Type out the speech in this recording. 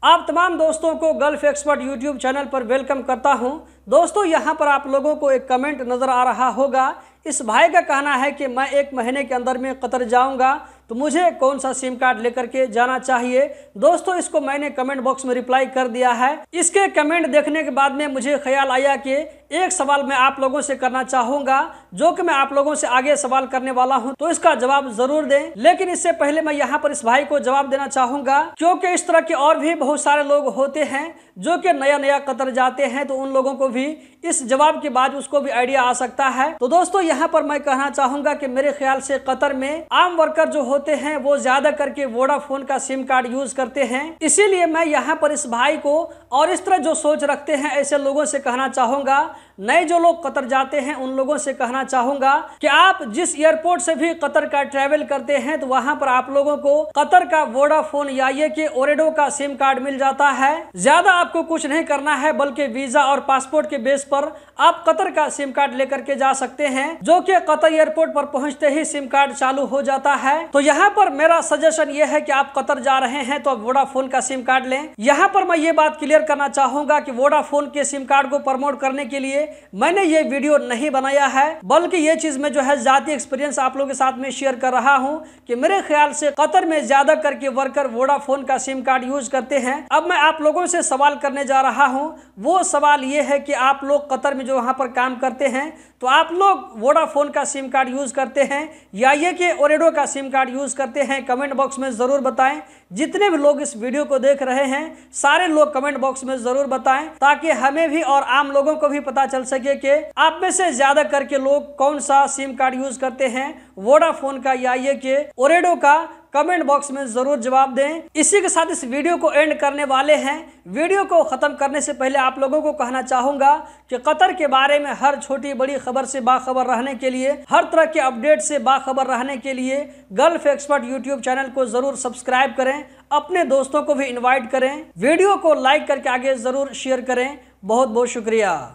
आप तमाम दोस्तों को गल्फ एक्सपर्ट यूट्यूब चैनल पर वेलकम करता हूं। दोस्तों यहां पर आप लोगों को एक कमेंट नज़र आ रहा होगा। इस भाई का कहना है कि मैं 1 महीने के अंदर में कतर जाऊंगा, तो मुझे कौन सा सिम कार्ड लेकर के जाना चाहिए। दोस्तों इसको मैंने कमेंट बॉक्स में रिप्लाई कर दिया है। इसके कमेंट देखने के बाद में मुझे ख्याल आया कि एक सवाल मैं आप लोगों से करना चाहूँगा, जो कि मैं आप लोगों से आगे सवाल करने वाला हूँ, तो इसका जवाब जरूर दें। लेकिन इससे पहले मैं यहाँ पर इस भाई को जवाब देना चाहूँगा, क्योंकि इस तरह के और भी बहुत सारे लोग होते हैं जो कि नया कतर जाते हैं, तो उन लोगों को भी इस जवाब के बाद उसको भी आइडिया आ सकता है। तो दोस्तों यहाँ पर मैं कहना चाहूँगा कि मेरे ख्याल से कतर में आम वर्कर जो होते हैं वो ज्यादा करके वोडाफोन का सिम कार्ड यूज करते हैं। इसीलिए मैं यहाँ पर इस भाई को और इस तरह जो सोच रखते हैं ऐसे लोगों से कहना चाहूँगा, नए जो लोग कतर जाते हैं उन लोगों से कहना चाहूँगा कि आप जिस एयरपोर्ट से भी कतर का ट्रैवल करते हैं, तो वहाँ पर आप लोगों को कतर का वोडाफोन या ये कि ओरेडो का सिम कार्ड मिल जाता है। ज्यादा आपको कुछ नहीं करना है, बल्कि वीजा और पासपोर्ट के बेस पर आप कतर का सिम कार्ड लेकर के जा सकते हैं, जो कि कतर एयरपोर्ट पर पहुंचते ही सिम कार्ड चालू हो जाता है। तो यहाँ पर मेरा सजेशन ये है कि आप कतर जा रहे हैं तो आप वोडाफोन का सिम कार्ड लें। यहाँ पर मैं ये बात क्लियर करना चाहूंगा कि वोडाफोन के सिम कार्ड को प्रमोट करने के लिए मैंने ये वीडियो नहीं बनाया है, बल्कि ये चीज में जो है जाती एक्सपीरियंस आप लोगों के साथ में शेयर कर रहा हूँ कि मेरे ख्याल से कतर में ज्यादा करके वर्कर वोडाफोन का सिम कार्ड यूज करते हैं। अब मैं आप लोगों से सवाल करने जा रहा हूँ, वो सवाल ये है कि आप लोग कतर में जो वहां पर काम करते हैं, तो आप लोग वोडाफोन का सिम कार्ड यूज करते हैं या ये कि ओरेडो का सिम कार्ड यूज करते हैं? कमेंट बॉक्स में जरूर बताएं। जितने भी लोग इस वीडियो को देख रहे हैं सारे लोग कमेंट बॉक्स में जरूर बताएं, ताकि हमें भी और आम लोगों को भी पता चल सके कि आप में से ज्यादा करके लोग कौन सा सिम कार्ड यूज करते हैं, वोडाफोन का या ये कि ओरेडो का। कमेंट बॉक्स में जरूर जवाब दें। इसी के साथ इस वीडियो को एंड करने वाले हैं। वीडियो को खत्म करने से पहले आप लोगों को कहना चाहूंगा कि कतर के बारे में हर छोटी बड़ी खबर से बाखबर रहने के लिए, हर तरह के अपडेट से बाखबर रहने के लिए गल्फ एक्सपर्ट यूट्यूब चैनल को जरूर सब्सक्राइब करें, अपने दोस्तों को भी इन्वाइट करें, वीडियो को लाइक करके आगे जरूर शेयर करें। बहुत बहुत शुक्रिया।